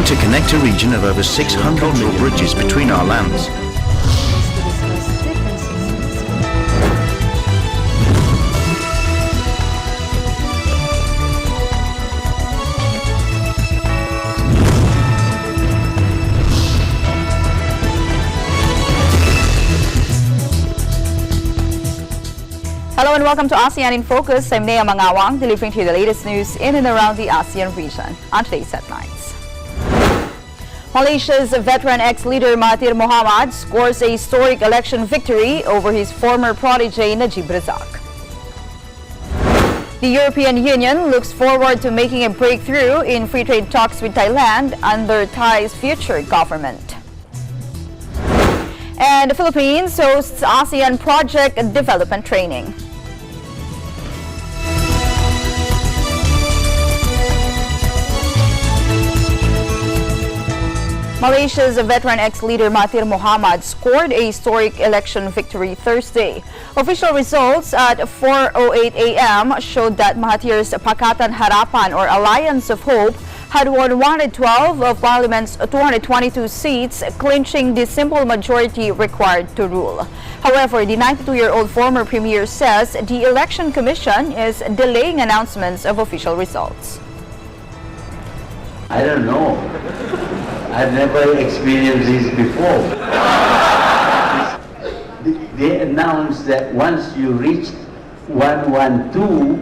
to connect a region of over 600 million bridges between our lands. Hello and welcome to ASEAN in Focus. I'm Nea Mangawang, delivering to you the latest news in and around the ASEAN region. On today's headlines. Malaysia's veteran ex-leader Mahathir Mohamad scores a historic election victory over his former protege Najib Razak. The European Union looks forward to making a breakthrough in free trade talks with Thailand under Thai's future government. And the Philippines hosts ASEAN Project Development Training. Malaysia's veteran ex-leader Mahathir Mohamad scored a historic election victory Thursday. Official results at 4:08 a.m. showed that Mahathir's Pakatan Harapan or Alliance of Hope had won 112 of Parliament's 222 seats, clinching the simple majority required to rule. However, the 92-year-old former premier says the Election Commission is delaying announcements of official results. I don't know. I've never experienced this before. They announced that once you reach 112,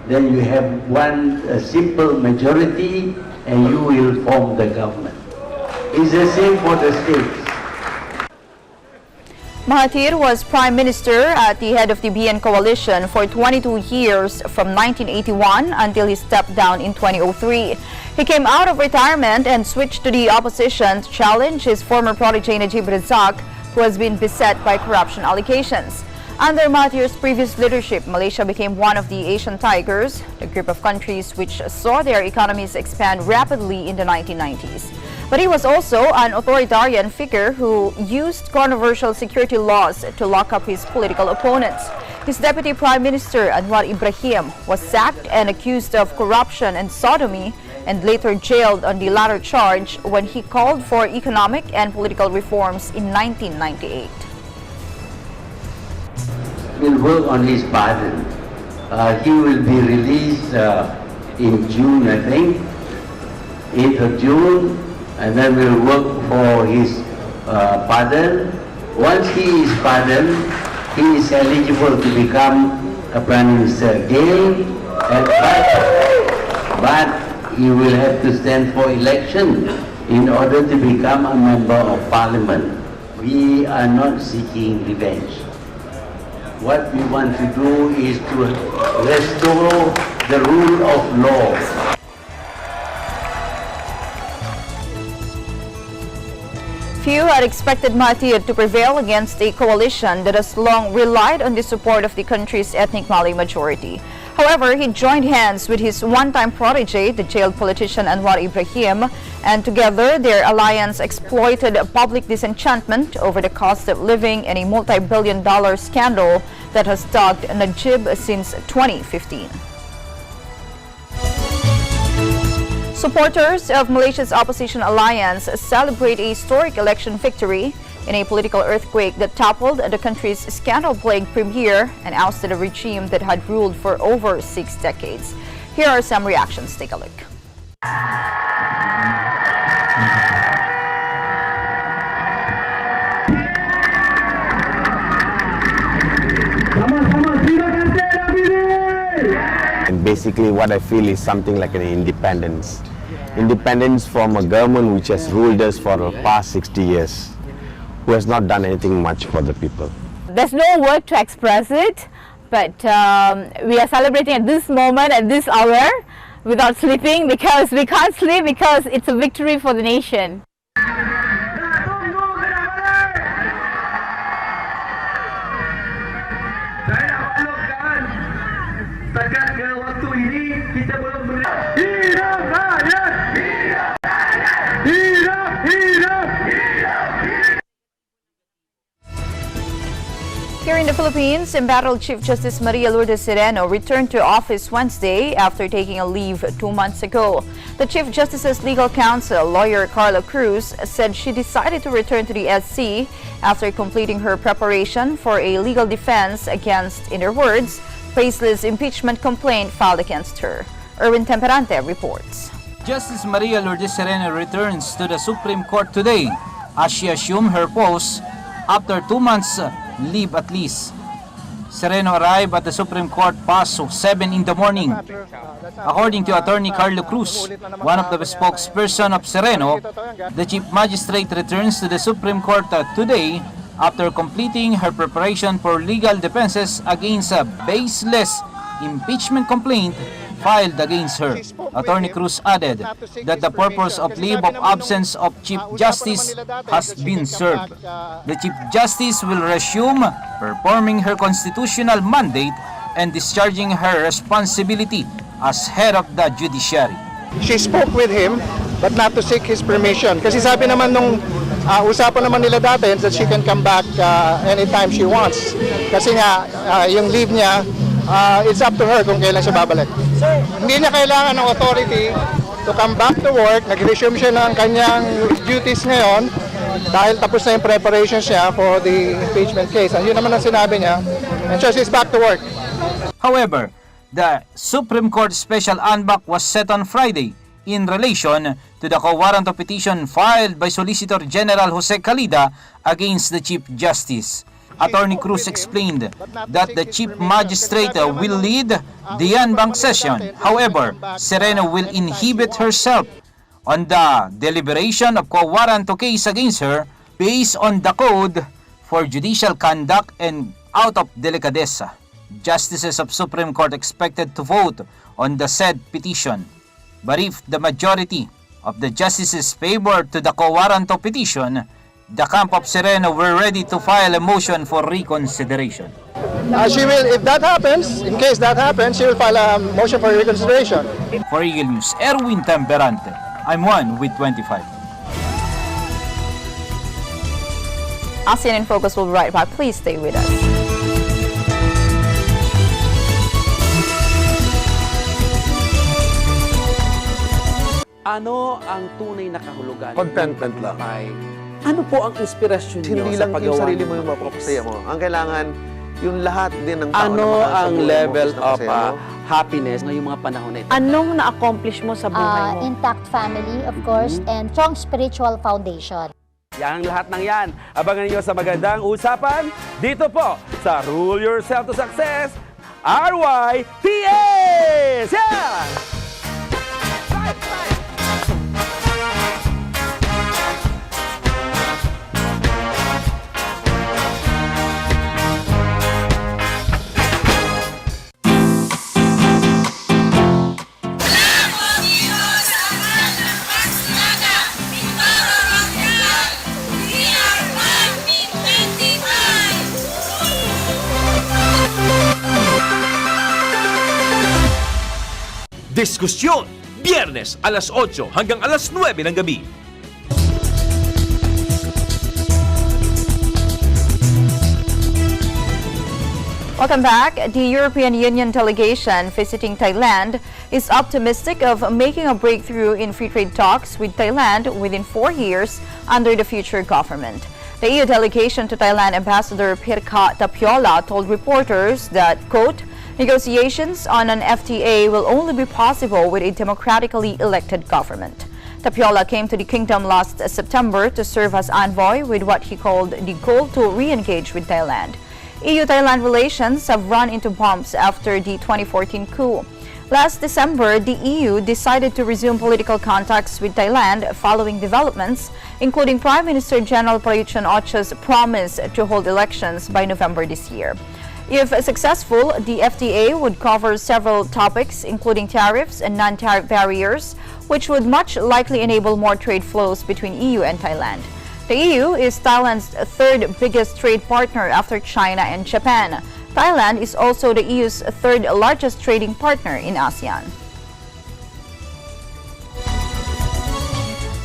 then you have one simple majority and you will form the government. It's the same for the states. Mahathir was Prime Minister at the head of the BN coalition for 22 years from 1981 until he stepped down in 2003. He came out of retirement and switched to the opposition to challenge his former protege Najib Razak, who has been beset by corruption allegations. Under Mahathir's previous leadership, Malaysia became one of the Asian Tigers, a group of countries which saw their economies expand rapidly in the 1990s. But he was also an authoritarian figure who used controversial security laws to lock up his political opponents. His deputy prime minister, Anwar Ibrahim, was sacked and accused of corruption and sodomy and later jailed on the latter charge when he called for economic and political reforms in 1998. We'll work on his pardon. He will be released in June, I think, 8th of June, and then we'll work for his pardon. Once he is pardoned, he is eligible to become a prime minister again, but he will have to stand for election in order to become a member of parliament. We are not seeking revenge. What we want to do is to restore the rule of law. Few had expected Mahathir to prevail against a coalition that has long relied on the support of the country's ethnic Malay majority. However, he joined hands with his one-time protege, the jailed politician Anwar Ibrahim, and together their alliance exploited public disenchantment over the cost of living and a multi-billion-dollar scandal that has dogged Najib since 2015. Supporters of Malaysia's opposition alliance celebrate a historic election victory in a political earthquake that toppled the country's scandal-plagued premier and ousted a regime that had ruled for over 6 decades. Here are some reactions. Take a look. And basically what I feel is something like an independence. Independence from a government which has ruled us for the past 60 years, who has not done anything much for the people. There's no word to express it, but we are celebrating at this moment, at this hour, without sleeping, because we can't sleep because it's a victory for the nation. Here in the Philippines, embattled Chief Justice Maria Lourdes Sereno returned to office Wednesday after taking a leave 2 months ago. The Chief Justice's legal counsel, lawyer Carla Cruz, said she decided to return to the SC after completing her preparation for a legal defense against, in her words, baseless impeachment complaint filed against her. Erwin Temperante reports. Justice Maria Lourdes Sereno returns to the Supreme Court today as she assumed her post after 2 months leave at least. Sereno arrived at the Supreme Court past 7 in the morning. According to attorney Carlo Cruz, one of the spokesperson of Sereno, the Chief Magistrate returns to the Supreme Court today after completing her preparation for legal defenses against a baseless impeachment complaint filed against her. Attorney Cruz added that the purpose of leave of absence of Chief Justice has been served. The Chief Justice will resume performing her constitutional mandate and discharging her responsibility as head of the judiciary. She spoke with him but not to seek his permission. Kasi sabi naman nung usapan naman nila dati that she can come back anytime she wants. Kasi nga yung leave niya, it's up to her kung kailan siya babalik. Hindi niya kailangan ng authority to come back to work. Nag-resume siya ng kanyang duties ngayon dahil tapos na yung preparations niya for the impeachment case. And yun naman ang sinabi niya. And so she's back to work. However, the Supreme Court Special Anbac was set on Friday in relation to the co-warrant of petition filed by Solicitor General Jose Calida against the Chief Justice. Attorney Cruz explained that the Chief Magistrate will lead the en-banc session. However, Sereno will inhibit herself on the deliberation of co-warrant case against her based on the Code for Judicial Conduct and out of delicadeza. Justices of Supreme Court expected to vote on the said petition. But if the majority of the justices favor to the co-warrant petition, the camp of Sereno were ready to file a motion for reconsideration. She will, if that happens, in case that happens, she will file a motion for reconsideration. For Eagle News, Erwin Temperante. I'm one with 25. ASEAN in Focus will be right back. Please stay with us. Ano ang tunay na kahulugan? Contentment lang. Ano po ang inspirasyon niyo Hindi sa lang yung paggawa sarili ng mo yung mga mapapasaya cakes? mo. Ang kailangan, yung lahat din ng tao Ano na mahal sa ang buhay mo, level gusto of masaya mo. happiness ngayong mga panahon na ito? Anong na-accomplish mo sa buhay mo? Intact family, of course, and strong spiritual foundation. Yang lahat ng yan, abangan niyo sa magandang usapan dito po sa Rule Yourself to Success, RYTS! Yeah! Diskusyon, Biyernes alas 8 hanggang alas 9 ng gabi. Welcome back. The European Union delegation visiting Thailand is optimistic of making a breakthrough in free trade talks with Thailand within 4 years under the future government. The EU delegation to Thailand Ambassador Pirkha Tapiola told reporters that, quote, negotiations on an FTA will only be possible with a democratically elected government. Tapiola came to the kingdom last September to serve as envoy with what he called the goal to re-engage with Thailand. EU-Thailand relations have run into bumps after the 2014 coup. Last December, the EU decided to resume political contacts with Thailand following developments, including Prime Minister General Prayut Chan-o-cha's promise to hold elections by November this year. If successful, the FTA would cover several topics, including tariffs and non-tariff barriers, which would much likely enable more trade flows between EU and Thailand. The EU is Thailand's third biggest trade partner after China and Japan. Thailand is also the EU's third largest trading partner in ASEAN.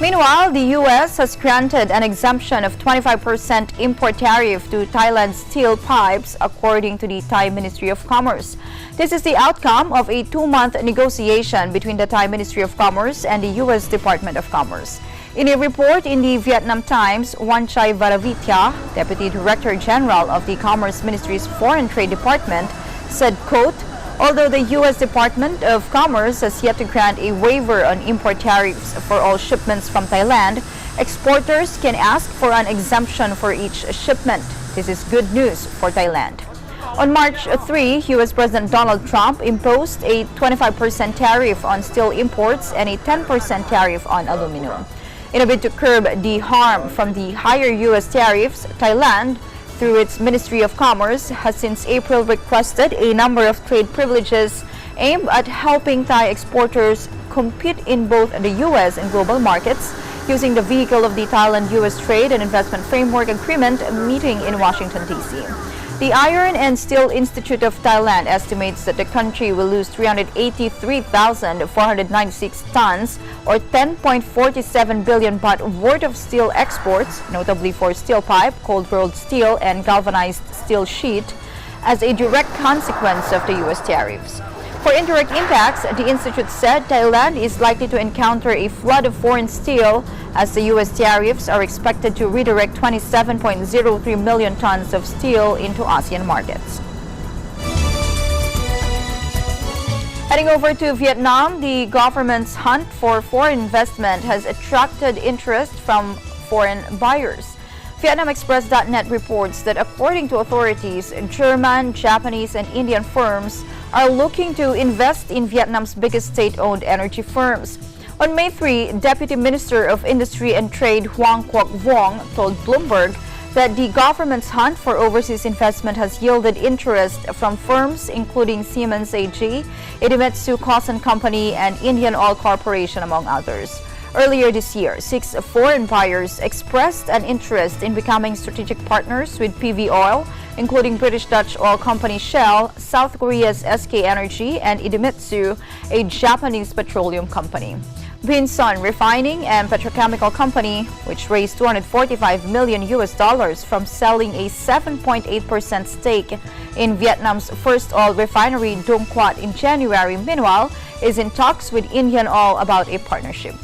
Meanwhile, the U.S. has granted an exemption of 25% import tariff to Thailand's steel pipes, according to the Thai Ministry of Commerce. This is the outcome of a 2-month negotiation between the Thai Ministry of Commerce and the U.S. Department of Commerce. In a report in the Vietnam Times, Wanchai Varavithya, Deputy Director General of the Commerce Ministry's Foreign Trade Department, said, quote, although the U.S. Department of Commerce has yet to grant a waiver on import tariffs for all shipments from Thailand, exporters can ask for an exemption for each shipment. This is good news for Thailand. On March 3, U.S. President Donald Trump imposed a 25% tariff on steel imports and a 10% tariff on aluminum. In a bid to curb the harm from the higher U.S. tariffs, Thailand, through its Ministry of Commerce, has since April requested a number of trade privileges aimed at helping Thai exporters compete in both the U.S. and global markets using the vehicle of the Thailand-U.S. Trade and Investment Framework Agreement meeting in Washington, D.C. The Iron and Steel Institute of Thailand estimates that the country will lose 383,496 tons or 10.47 billion baht worth of steel exports, notably for steel pipe, cold-rolled steel, and galvanized steel sheet, as a direct consequence of the U.S. tariffs. For indirect impacts, the Institute said Thailand is likely to encounter a flood of foreign steel as the U.S. tariffs are expected to redirect 27.03 million tons of steel into ASEAN markets. Heading over to Vietnam, the government's hunt for foreign investment has attracted interest from foreign buyers. VietnamExpress.net reports that according to authorities, German, Japanese, and Indian firms are looking to invest in Vietnam's biggest state-owned energy firms. On May 3, Deputy Minister of Industry and Trade Hoang Quoc Vuong told Bloomberg that the government's hunt for overseas investment has yielded interest from firms including Siemens AG, Idemitsu Kosan Company, and Indian Oil Corporation, among others. Earlier this year, 6 foreign buyers expressed an interest in becoming strategic partners with PV Oil, including British-Dutch oil company Shell, South Korea's SK Energy, and Idemitsu, a Japanese petroleum company. Vinson Refining and Petrochemical Company, which raised $245 million from selling a 7.8% stake in Vietnam's first oil refinery, Dong Quat, in January, meanwhile, is in talks with Indian Oil about a partnership.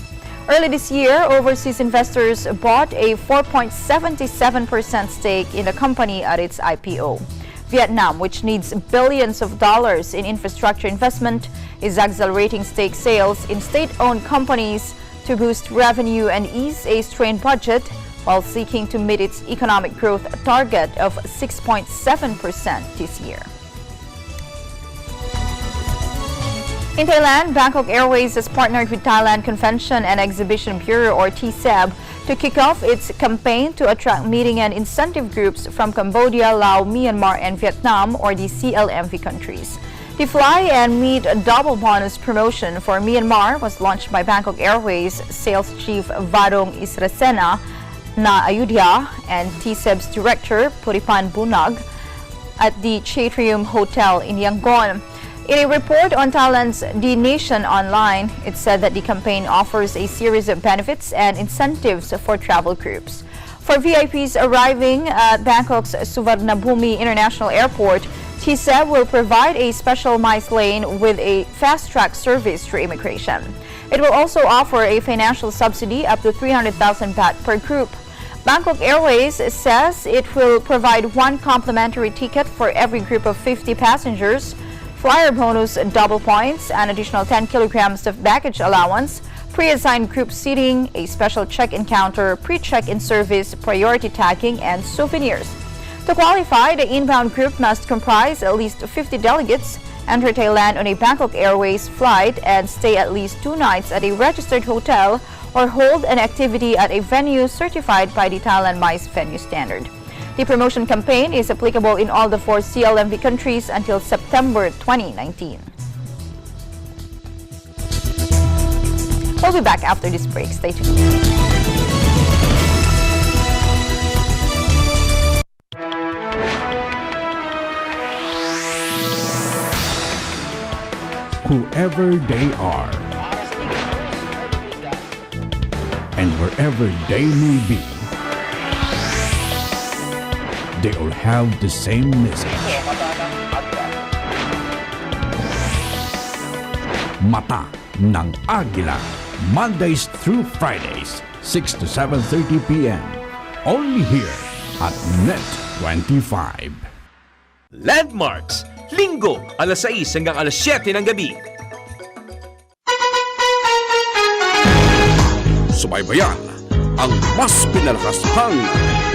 Early this year, overseas investors bought a 4.77% stake in the company at its IPO. Vietnam, which needs billions of dollars in infrastructure investment, is accelerating stake sales in state-owned companies to boost revenue and ease a strained budget while seeking to meet its economic growth target of 6.7% this year. In Thailand, Bangkok Airways has partnered with Thailand Convention and Exhibition Bureau, or TSEB, to kick off its campaign to attract meeting and incentive groups from Cambodia, Laos, Myanmar, and Vietnam, or the CLMV countries. The Fly and Meet Double Bonus promotion for Myanmar was launched by Bangkok Airways Sales Chief Vadong Israsena Na Ayudhya and TSEB's Director Puripan Bunag at the Chatrium Hotel in Yangon. In a report on Thailand's The Nation Online, it said that the campaign offers a series of benefits and incentives for travel groups. For VIPs arriving at Bangkok's Suvarnabhumi International Airport, TSEB will provide a special MICE lane with a fast-track service through immigration. It will also offer a financial subsidy up to 300,000 baht per group. Bangkok Airways says it will provide 1 complimentary ticket for every group of 50 passengers, flyer bonus double points, an additional 10 kilograms of baggage allowance, pre-assigned group seating, a special check-in counter, pre-check-in service, priority tagging, and souvenirs. To qualify, the inbound group must comprise at least 50 delegates, enter Thailand on a Bangkok Airways flight, and stay at least 2 nights at a registered hotel or hold an activity at a venue certified by the Thailand MICE venue standard. The promotion campaign is applicable in all the 4 CLMV countries until September 2019. We'll be back after this break. Stay tuned. Whoever they are and wherever they may be, they all have the same message. Mata ng Agila, Mondays through Fridays, 6 to 7:30 p.m. Only here at Net 25. Landmarks, Linggo, alas 6 hanggang alas 7 ng gabi. Subaybayan ang mas pinalakasang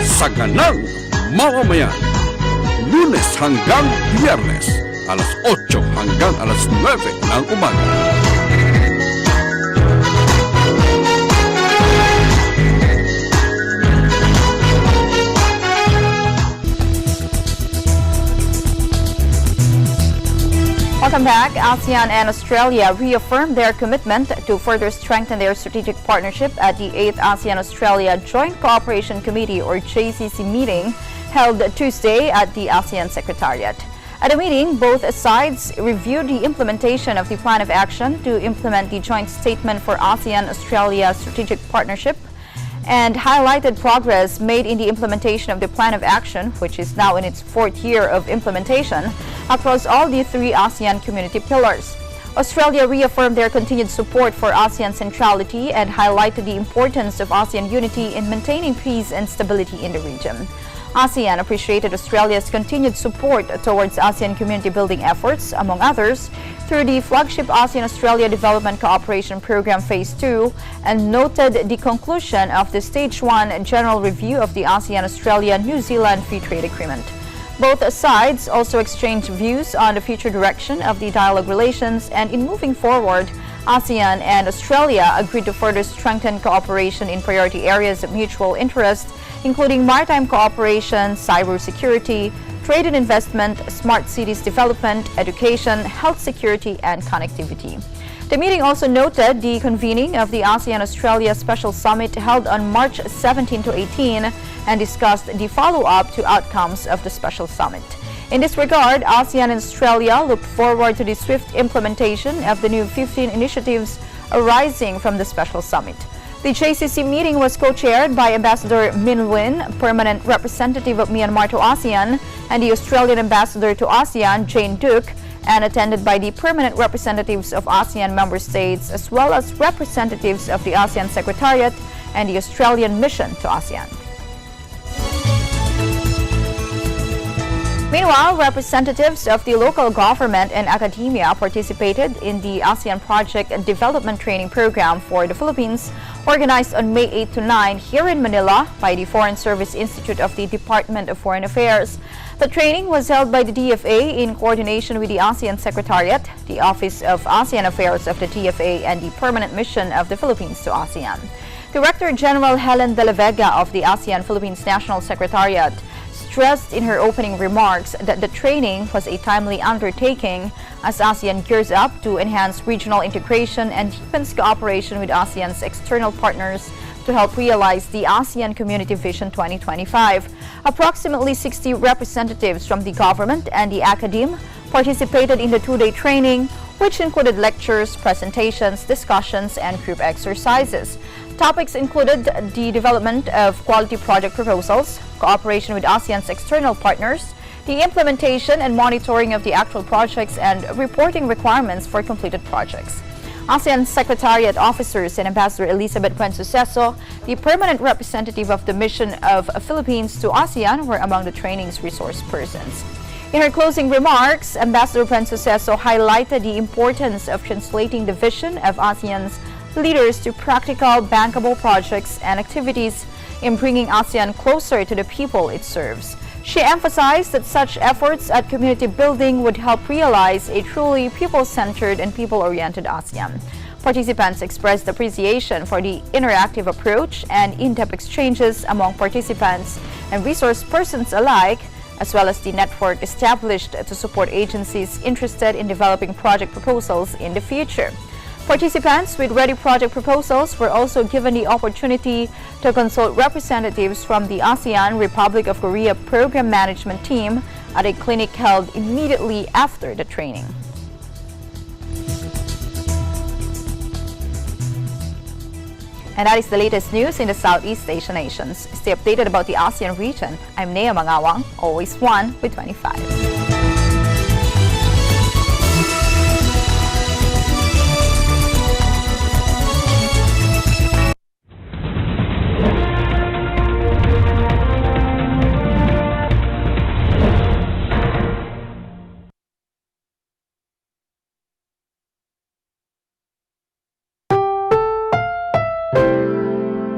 saganang mamamayan. Lunes hanggang Biyernes, alas 8 hanggang alas 9 ng umaga. Welcome back. ASEAN and Australia reaffirmed their commitment to further strengthen their strategic partnership at the 8th ASEAN-Australia Joint Cooperation Committee or JCC meeting held Tuesday at the ASEAN Secretariat. At the meeting, both sides reviewed the implementation of the plan of action to implement the joint statement for ASEAN-Australia strategic partnership and highlighted progress made in the implementation of the plan of action, which is now in its 4th year of implementation, across all the 3 ASEAN community pillars. Australia reaffirmed their continued support for ASEAN centrality and highlighted the importance of ASEAN unity in maintaining peace and stability in the region. ASEAN appreciated Australia's continued support towards ASEAN community building efforts, among others, through the flagship ASEAN-Australia Development Cooperation Program Phase 2 and noted the conclusion of the Stage 1 General Review of the ASEAN-Australia-New Zealand Free Trade Agreement. Both sides also exchanged views on the future direction of the dialogue relations, and in moving forward, ASEAN and Australia agreed to further strengthen cooperation in priority areas of mutual interest, including maritime cooperation, cybersecurity, trade and investment, smart cities development, education, health security, and connectivity. The meeting also noted the convening of the ASEAN-Australia Special Summit held on March 17 to 18 and discussed the follow-up to outcomes of the Special Summit. In this regard, ASEAN and Australia look forward to the swift implementation of the new 15 initiatives arising from the Special Summit. The JCC meeting was co-chaired by Ambassador Min Win, Permanent Representative of Myanmar to ASEAN, and the Australian Ambassador to ASEAN, Jane Duke, and attended by the permanent representatives of ASEAN member states as well as representatives of the ASEAN Secretariat and the Australian Mission to ASEAN. Meanwhile, representatives of the local government and academia participated in the ASEAN Project Development Training Program for the Philippines, organized on May 8 to 9 here in Manila by the Foreign Service Institute of the Department of Foreign Affairs. The training was held by the DFA in coordination with the ASEAN Secretariat, the Office of ASEAN Affairs of the DFA, and the Permanent Mission of the Philippines to ASEAN. Director General Helen De La Vega of the ASEAN Philippines National Secretariat stressed in her opening remarks that the training was a timely undertaking as ASEAN gears up to enhance regional integration and deepens cooperation with ASEAN's external partners to help realize the ASEAN Community Vision 2025. Approximately 60 representatives from the government and the academe participated in the 2-day training, which included lectures, presentations, discussions, and group exercises. Topics included the development of quality project proposals, cooperation with ASEAN's external partners, the implementation and monitoring of the actual projects, and reporting requirements for completed projects. ASEAN Secretariat officers and Ambassador Elizabeth Puensuceso, the permanent representative of the Mission of Philippines to ASEAN, were among the training's resource persons. In her closing remarks, Ambassador Puensuceso highlighted the importance of translating the vision of ASEAN's leaders to practical, bankable projects and activities in bringing ASEAN closer to the people it serves. She emphasized that such efforts at community building would help realize a truly people-centered and people-oriented ASEAN. Participants expressed appreciation for the interactive approach and in-depth exchanges among participants and resource persons alike, as well as the network established to support agencies interested in developing project proposals in the future. Participants with ready project proposals were also given the opportunity to consult representatives from the ASEAN Republic of Korea Program Management Team at a clinic held immediately after the training. And that is the latest news in the Southeast Asian nations. Stay updated about the ASEAN region. I'm Nea Mangawang, always one with 25.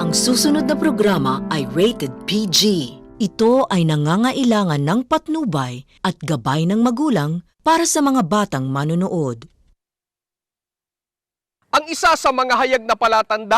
Ang susunod na programa ay rated PG. Ito ay nangangailangan ng patnubay at gabay ng magulang para sa mga batang manonood. Ang isa sa mga hayag na palatanda